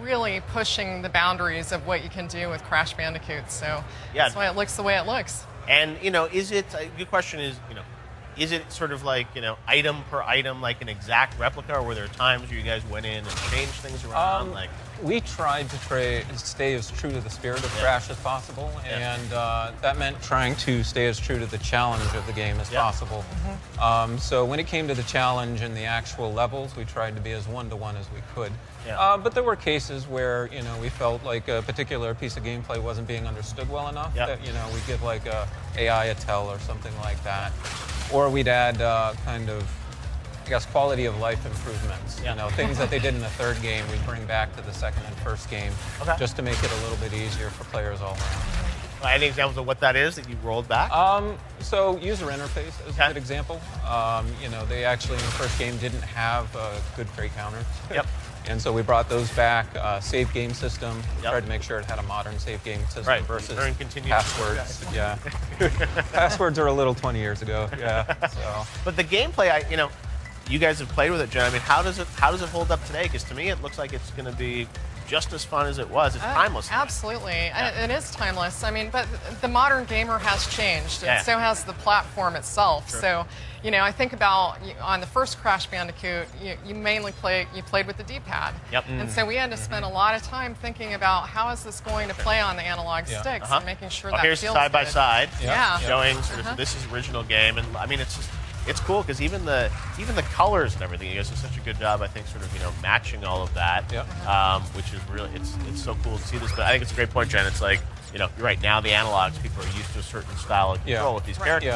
really pushing the boundaries of what you can do with Crash Bandicoot. So that's why it looks the way it looks. And, is it, a good question is it sort of like, item per item, like an exact replica, or were there times where you guys went in and changed things around? We tried to stay as true to the spirit of Crash as possible, and that meant trying to stay as true to the challenge of the game as possible. So when it came to the challenge and the actual levels, we tried to be as one-to-one as we could. But there were cases where, we felt like a particular piece of gameplay wasn't being understood well enough that, we'd give like a AI a tell or something like that. Or we'd add quality of life improvements. Things that they did in the third game, we'd bring back to the second and first game, just to make it a little bit easier for players all around. Any examples of what that is that you rolled back? So user interface is a good example. They actually in the first game didn't have good crate counters. And so we brought those back. Save game system. Tried to make sure it had a modern save game system versus passwords. Passwords are a little 20 years ago. So. But the gameplay, you guys have played with it, Jen. I mean, how does it hold up today? Because to me, it looks like it's going to be just as fun as it was. It's timeless. Absolutely. It is timeless. I mean, but the modern gamer has changed, and so has the platform itself. So, I think about on the first Crash Bandicoot, you mainly played with the D-pad. And so we had to spend a lot of time thinking about how is this going to play on the analog sticks and making sure that here's feels side by good. side, showing sort of this is original game, and I mean it's cool because even the colors and everything, you guys do such a good job, I think, sort of matching all of that, which is really it's so cool to see this. But I think it's a great point, Jen. It's like you're right now the analogs, people are used to a certain style of control with these characters.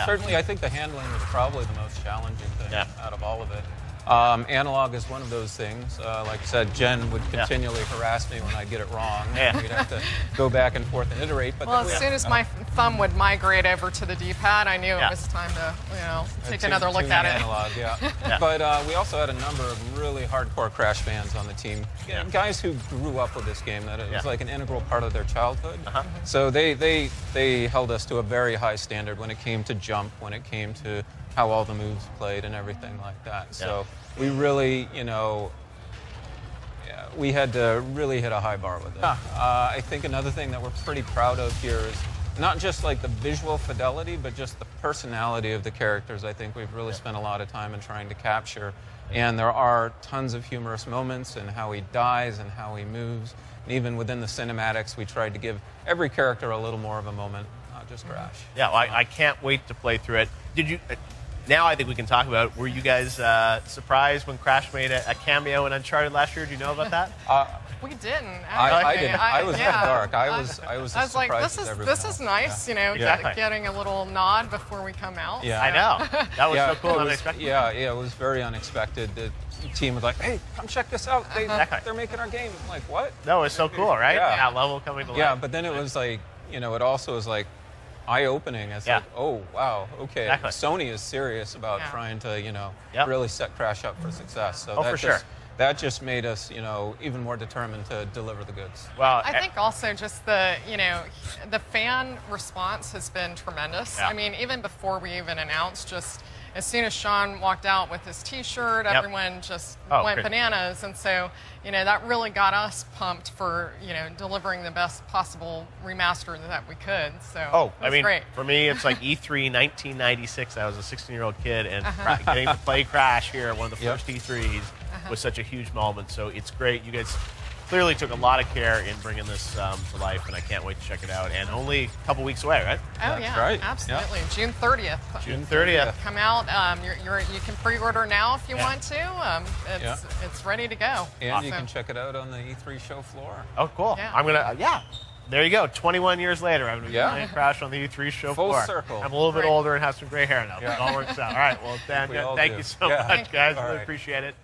Certainly, I think the handling was probably the most challenging thing out of all of it. Analog is one of those things. Like I said, Jen would continually harass me when I get it wrong. We'd have to go back and forth and iterate. But as soon as my thumb would migrate over to the D-pad, I knew it was time to, take another look at it. Analog, But we also had a number of really hardcore Crash fans on the team. Guys who grew up with this game, that it was like an integral part of their childhood. So they held us to a very high standard when it came to jump, when it came to how all the moves played and everything like that. So we really, we had to really hit a high bar with it. I think another thing that we're pretty proud of here is not just like the visual fidelity, but just the personality of the characters. I think we've really spent a lot of time in trying to capture. And there are tons of humorous moments in how he dies and how he moves. And even within the cinematics, we tried to give every character a little more of a moment, not just Crash. Yeah, well, I can't wait to play through it. Did you? Now I think we can talk about it. Were you guys surprised when Crash made a cameo in Uncharted last year? Do you know about that? We didn't. I didn't. I was in the dark. I was like, this is nice, getting a little nod before we come out. I know. That was so cool. Unexpected. It was very unexpected. The team was like, hey, come check this out. They're making our game. I'm like, what? No, it's so cool, right? That level coming to life. Yeah, but then it was like, it also was like, eye-opening. It's like, oh, wow, okay. Sony is serious about trying to, really set Crash up for success. So that just made us, even more determined to deliver the goods. Well, I think also just the fan response has been tremendous. I mean, even before we even announced, just as soon as Sean walked out with his T-shirt, everyone just went bananas. And so, that really got us pumped for, delivering the best possible remaster that we could. So it was great. For me, it's like E3 1996. I was a 16-year-old kid, and getting to play Crash here at one of the first E3s was such a huge moment. So it's great. You guys clearly took a lot of care in bringing this to life, and I can't wait to check it out. And only a couple weeks away, right? Oh, That's right. Absolutely. June 30th. June 30th. Come out. You can pre-order now if you want to. It's ready to go. And you can check it out on the E3 show floor. Oh, cool. I'm going to, there you go. 21 years later, I'm going to be playing Crash on the E3 show floor. Full circle. I'm a little bit older and have some gray hair now. But it all works out. All right. Well, Dan, thank you so much, guys. Really appreciate it.